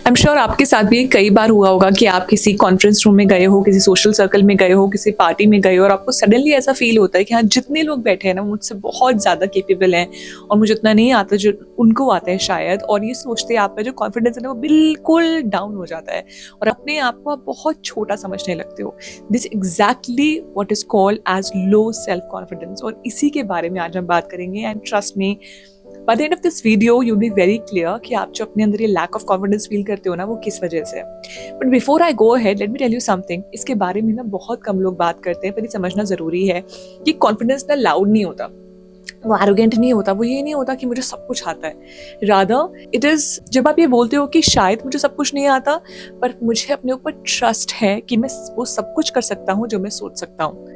I am sure आपके साथ भी कई बार हुआ होगा कि आप किसी कॉन्फ्रेंस रूम में गए हो, किसी सोशल सर्कल में गए हो, किसी पार्टी में गए हो और आपको सडनली ऐसा फील होता है कि हाँ, जितने लोग बैठे हैं ना मुझसे बहुत ज़्यादा केपेबल हैं और मुझे उतना नहीं आता जो उनको आता है शायद, और ये सोचते आप का जो कॉन्फिडेंस है ना वो बिल्कुल डाउन हो जाता है और अपने आप को आप बहुत छोटा समझने लगते हो। This exactly what is called as low self confidence, और इसी के बारे में आज हम बात करेंगे। And trust me, by the end of this video you be very clear कि आप जो अपने अंदर ये लैक ऑफ कॉन्फिडेंस फील करते हो ना वो किस वजह से है। But before I go ahead, let me tell you something. इसके बारे में ना बहुत कम लोग बात करते हैं, पर ये समझना जरूरी है कि कॉन्फिडेंस ना लाउड नहीं होता, वो एरोगेंट नहीं होता, वो ये नहीं होता कि मुझे सब कुछ आता है। रादर इट इज जब आप ये बोलते हो कि शायद मुझे सब कुछ नहीं आता पर मुझे अपने ऊपर ट्रस्ट है कि मैं वो सब कुछ कर सकता हूँ जो मैं सोच सकता हूँ।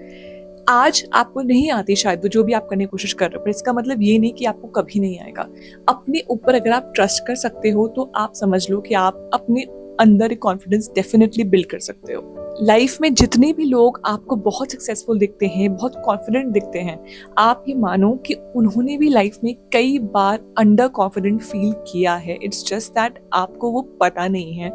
आज आपको नहीं आती शायद वो जो भी आप करने की कोशिश कर रहे हो, पर इसका मतलब ये नहीं कि आपको कभी नहीं आएगा। अपने ऊपर अगर आप ट्रस्ट कर सकते हो तो आप समझ लो कि आप अपने अंदर एक कॉन्फिडेंस डेफिनेटली बिल्ड कर सकते हो। लाइफ में जितने भी लोग आपको बहुत सक्सेसफुल दिखते हैं, बहुत कॉन्फिडेंट दिखते हैं, आप ये मानो कि उन्होंने भी लाइफ में कई बार अंडर कॉन्फिडेंट फील किया है। इट्स जस्ट दैट आपको वो पता नहीं है।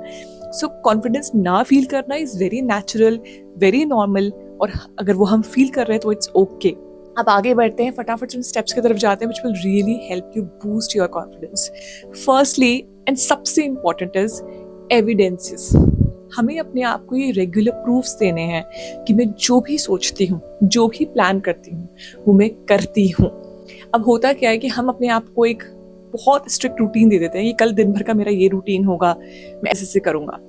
सो कॉन्फिडेंस ना फील करना is very natural, very normal, और अगर वो हम फील कर रहे हैं तो इट्स ओके। अब आगे बढ़ते हैं, फटाफट उन स्टेप्स की तरफ जाते हैं which will really help you boost your confidence. Firstly and सबसे इंपॉर्टेंट इज एविडेंसेस। हमें अपने आप को ये रेगुलर प्रूफ्स देने हैं कि मैं जो भी सोचती हूँ, जो भी प्लान करती हूँ, वो मैं करती हूँ। अब होता क्या है कि हम अपने आप को एक बहुत स्ट्रिक्ट रूटीन दे देते हैं कि कल दिन भर का मेरा ये रूटीन होगा, मैं ऐसे करूँगा।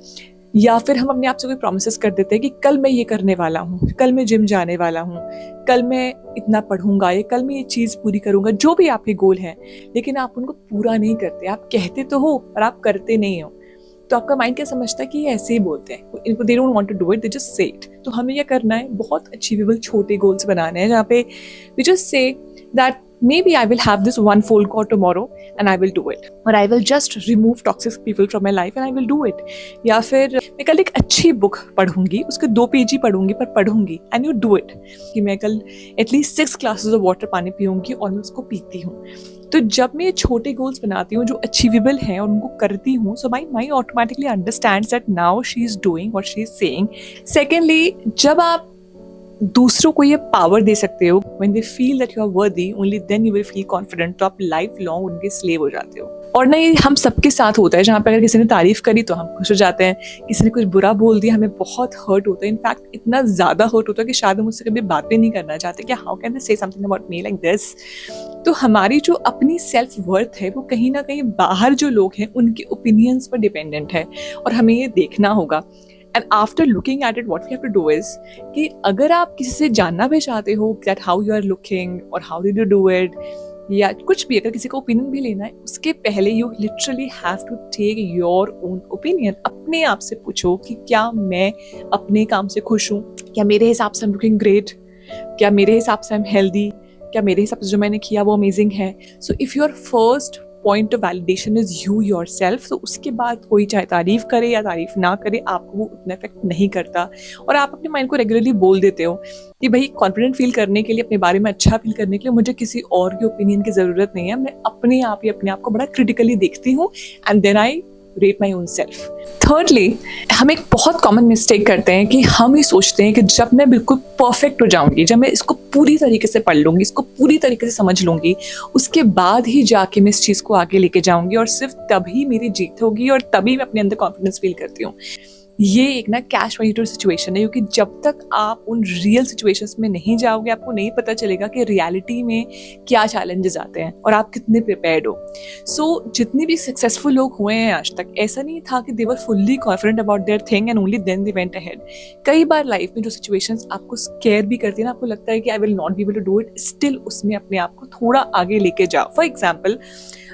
या फिर हम अपने आप से कोई प्रॉमिसेस कर देते हैं कि कल मैं ये करने वाला हूँ, कल मैं जिम जाने वाला हूँ, कल मैं इतना पढ़ूंगा, या कल मैं ये चीज़ पूरी करूंगा, जो भी आपके गोल हैं, लेकिन आप उनको पूरा नहीं करते। आप कहते तो हो पर आप करते नहीं हो। तो आपका माइंड क्या समझता है कि ये ऐसे ही बोलते हैं, इनको they don't want to do it, they just say it. तो हमें क्या करना है, बहुत अचीवेबल छोटे गोल्स बनाने हैं जहाँ पे we just say that maybe I will have this one phone call tomorrow and I will do it, or I will just remove toxic people from my life and I will do it। या फिर मैं कल एक अच्छी book पढ़ूंगी, उसके 2 page ही पढ़ूंगी पर पढ़ूंगी, and you do it। कि मैं कल एटलीस्ट 6 glasses of water पानी पीऊंगी और मैं उसको पीती हूँ। तो जब मैं ये छोटे गोल्स बनाती हूँ जो अचीवेबल हैं और उनको करती हूँ, so my mind automatically understands that now she is doing what she is saying. Secondly, जब आप दूसरों को ये पावर दे सकते हो, when they feel that you are worthy, only then you will feel confident, तो आप लाइफ लॉन्ग उनके स्लेव हो जाते हो। और ना ये हम सबके साथ होता है, जहाँ पे अगर किसी ने तारीफ करी तो हम खुश हो जाते हैं, किसी ने कुछ बुरा बोल दिया हमें बहुत हर्ट होता है। इनफैक्ट इतना ज़्यादा हर्ट होता है कि शायद हम उससे कभी बात भी नहीं करना चाहते कि हाउ कैन दे से something about me like this. तो हमारी जो अपनी सेल्फ वर्थ है वो कहीं ना कहीं बाहर जो लोग हैं उनके ओपिनियंस पर डिपेंडेंट है, और हमें ये देखना होगा। And after looking at it what we have to do is कि अगर आप किसी से जानना भी चाहते हो that how you are looking और how did you do it, या कुछ भी अगर किसी का ओपिनियन भी लेना है, उसके पहले you literally have to take your own opinion. अपने आप से पूछो कि क्या मैं अपने काम से खुश हूँ, क्या मेरे हिसाब से आई एम लुकिंग ग्रेट, क्या मेरे हिसाब से आई एम हेल्दी, क्या मेरे हिसाब से जो मैंने किया वो अमेजिंग है। So if your first point of validation is you your self, तो उसके बाद कोई चाहे तारीफ करे या तारीफ ना करे, आपको वो उतना इफेक्ट नहीं करता। और आप अपने माइंड को रेगुलरली बोल देते हो कि भाई कॉन्फिडेंट फील करने के लिए, अपने बारे में अच्छा फील करने के लिए मुझे किसी और के ओपिनियन की जरूरत नहीं है, मैं अपने आप ही अपने आप को बड़ा क्रिटिकली देखती हूँ and then I rate my own self. Thirdly, हम एक बहुत कॉमन मिस्टेक करते हैं कि हम ये सोचते हैं कि जब मैं बिल्कुल परफेक्ट हो जाऊंगी, जब मैं इसको पूरी तरीके से पढ़ लूंगी, इसको पूरी तरीके से समझ लूंगी, उसके बाद ही जाके मैं इस चीज़ को आगे लेके जाऊंगी और सिर्फ तभी मेरी जीत होगी और तभी मैं अपने अंदर कॉन्फिडेंस फील करती हूँ। ये एक ना कैश 22 सिचुएशन है, क्योंकि जब तक आप उन रियल सिचुएशंस में नहीं जाओगे आपको नहीं पता चलेगा कि रियलिटी में क्या चैलेंजेस आते हैं और आप कितने प्रिपेयर्ड हो। सो जितने भी सक्सेसफुल लोग हुए हैं आज तक, ऐसा नहीं था कि they were fully confident about their thing and only then they went ahead. कई बार लाइफ में जो सिचुएशंस आपको स्केयर भी करती है ना, आपको लगता है कि I will not be able to do it, still उसमें अपने आप को थोड़ा आगे लेके जाओ। फॉर एग्जाम्पल,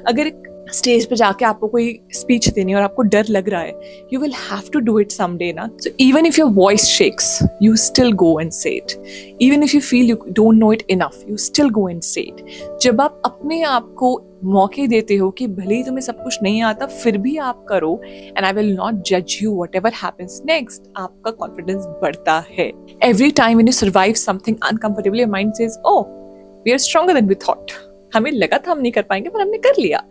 अगर स्टेज पे जाके आपको कोई स्पीच देनी है और आपको डर लग रहा है, you will have to do it someday ना। So even if your voice shakes, you still go and say it. Even if you feel you don't know it enough, you still go and say it. जब आप अपने आप को मौके देते हो कि भले ही तुम्हें सब कुछ नहीं आता फिर भी आप करो, एंड आई विल नॉट जज you whatever happens next, आपका कॉन्फिडेंस बढ़ता है। Every time when you survive something uncomfortable, your mind says, oh, we are stronger than we thought. हमें लगा था हम नहीं कर पाएंगे पर हमने कर लिया।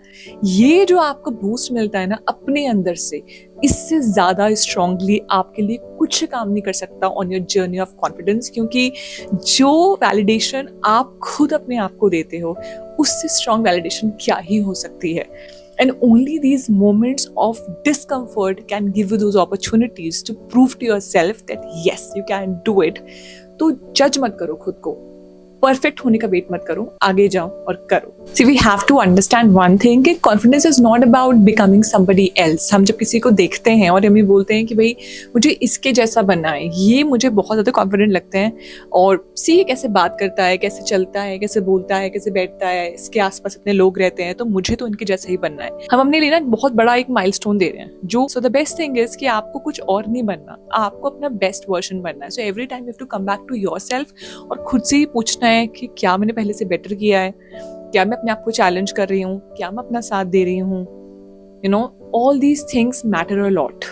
ये जो आपको बूस्ट मिलता है ना अपने अंदर से, इससे ज्यादा स्ट्रांगली आपके लिए कुछ काम नहीं कर सकता on your journey of confidence, क्योंकि जो वैलिडेशन आप खुद अपने आप को देते हो उससे स्ट्रांग वैलिडेशन क्या ही हो सकती है। And only these moments of discomfort can give you those opportunities to prove to yourself that yes, you can do it. तो जज मत करो खुद को, परफेक्ट होने का वेट मत करो, आगे जाओ और करो। See, we have to understand one thing कि confidence is not about becoming somebody else। हम जब किसी को देखते हैं और हमें बोलते हैं कि भाई मुझे इसके जैसा बनना है, ये मुझे बहुत ज़्यादा कॉन्फिडेंट लगते हैं, और सी कैसे बात करता है, कैसे चलता है, कैसे बोलता है, कैसे बैठता है, इसके आसपास इतने लोग रहते हैं, तो मुझे तो इनके जैसा ही बनना है। हम अपने लिए ना बहुत बड़ा एक माइलस्टोन दे रहे हैं जो, so the best thing is कि आपको कुछ और नहीं बनना, आपको अपना बेस्ट वर्जन बनना है। So every time you have to come back to yourself और खुद से ही पूछना है कि क्या मैंने पहले से बेटर किया है, क्या मैं अपने आप को चैलेंज कर रही हूँ, क्या मैं अपना साथ दे रही हूँ। You know, all these things matter a lot.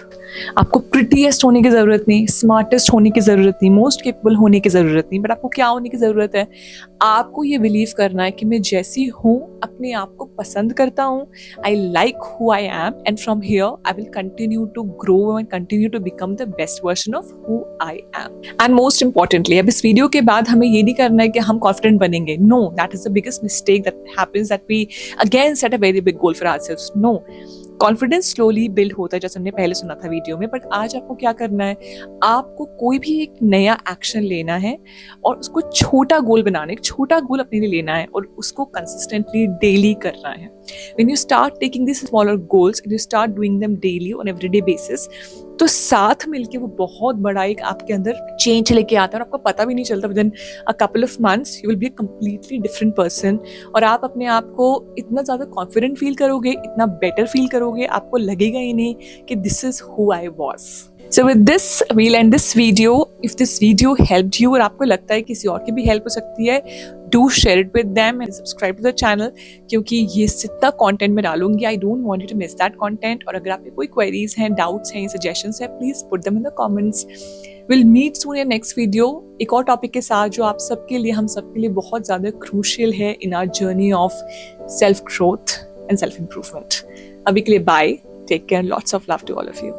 आपको प्रिटीएस्ट होने की जरूरत नहीं, स्मार्टेस्ट होने की जरूरत नहीं, मोस्ट केपेबल होने की जरूरत नहीं, बट आपको क्या होने की जरूरत है, आपको ये बिलीव करना है कि मैं जैसी हूँ अपने आप को पसंद करता हूँ, I like who I am, and from here I will continue to grow and continue to become the best version of who I am. And most importantly, अब इस वीडियो के बाद हमें ये नहीं करना है कि हम कॉन्फिडेंट बनेंगे। No, that is the biggest mistake that happens, that we again set a very big goal for ourselves. No, confidence slowly build होता है, जैसे हमने पहले सुना था वीडियो में। बट आज आपको क्या करना है, आपको कोई भी एक नया एक्शन लेना है और उसको छोटा गोल बनाना है, एक छोटा गोल अपने लिए लेना है और उसको कंसिस्टेंटली डेली करना है। When you start taking these smaller goals and you start doing them daily on everyday basis, तो साथ मिलके वो बहुत बड़ा एक आपके अंदर चेंज लेके आता है और आपको पता भी नहीं चलता। With in a couple of months you will be a completely different person, और आप अपने आप को इतना ज़्यादा कॉन्फिडेंट फील करोगे, इतना बेटर फील करोगे, आपको लगेगा ही नहीं कि this is who I was. So with this, we'll end this video. If this video helped you और आपको लगता है किसी और की भी हेल्प हो सकती है, do share it with them and subscribe to the channel, क्योंकि ये जितना कंटेंट मैं डालूंगी, I don't want you to miss that content। और अगर आपके कोई क्वेरीज हैं, डाउट्स हैं, सजेशंस हैं, please put them in the comments। We'll meet soon in next video एक और टॉपिक के साथ जो आप सबके लिए, हम सबके लिए बहुत ज़्यादा क्रूशियल है in our journey of self growth and self improvement। अभी के लिए bye, take care, lots of love to all of you।